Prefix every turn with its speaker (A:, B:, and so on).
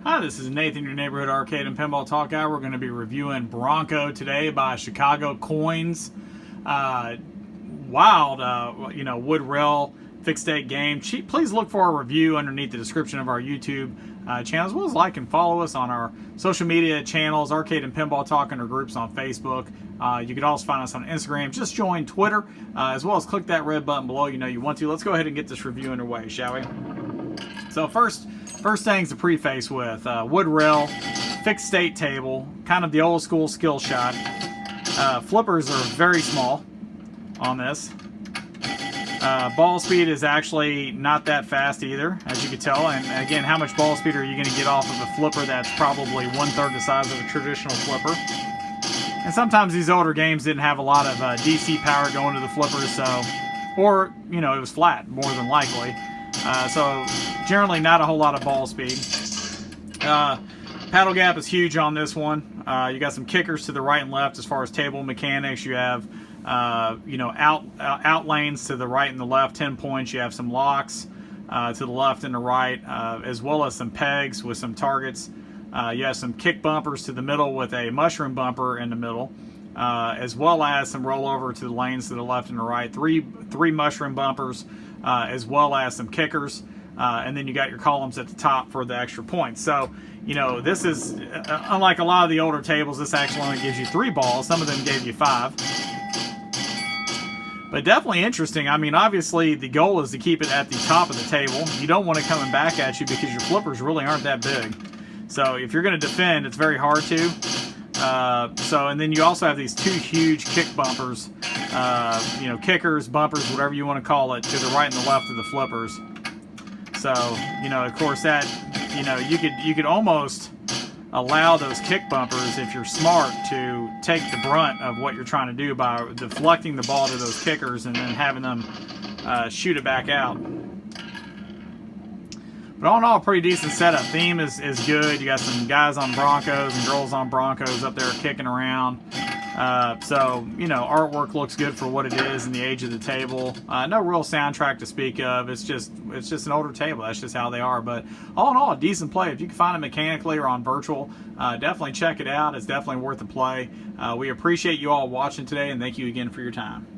A: Hi, this is Nathan, your neighborhood arcade and pinball talk guy. We're going to be reviewing Bronco today by Chicago Coins. Wild, wood rail fixed stake game. Please look for a review underneath the description of our YouTube channel, as well as like and follow us on our social media channels, Arcade and Pinball Talk, and our groups on Facebook. You can also find us on Instagram. Just join Twitter, as well as click that red button below. You want to. Let's go ahead and get this review underway, shall we? So first things to preface with, wood rail, fixed state table, kind of the old school skill shot. Flippers are very small on this. Ball speed is actually not that fast either, as you can tell. And again, how much ball speed are you going to get off of a flipper that's probably 1/3 the size of a traditional flipper? And sometimes these older games didn't have a lot of DC power going to the flippers, so, or, it was flat, more than likely. So generally not a whole lot of ball speed. Paddle gap is huge on this one. You got some kickers to the right and left as far as table mechanics. You have out lanes to the right and the left, 10 points. You have some locks to the left and the right, as well as some pegs with some targets. You have some kick bumpers to the middle with a mushroom bumper in the middle, as well as some rollover to the lanes to the left and the right. Three mushroom bumpers, as well as some kickers, and then you got your columns at the top for the extra points. So, this is, unlike a lot of the older tables, this actually only gives you 3 balls. Some of them gave you 5. But definitely interesting. I mean, obviously, the goal is to keep it at the top of the table. You don't want it coming back at you because your flippers really aren't that big. So if you're going to defend, it's very hard to. And then you also have these 2 huge kick bumpers, kickers, bumpers, whatever you want to call it, to the right and the left of the flippers. So, of course that, you could almost allow those kick bumpers, if you're smart, to take the brunt of what you're trying to do by deflecting the ball to those kickers and then having them shoot it back out. But all in all, pretty decent setup. Theme is good. You got some guys on Broncos and girls on Broncos up there kicking around. Artwork looks good for what it is in the age of the table. No real soundtrack to speak of. It's just an older table. That's just how they are. But all in all, a decent play. If you can find it mechanically or on virtual, definitely check it out. It's definitely worth the play. We appreciate you all watching today, and thank you again for your time.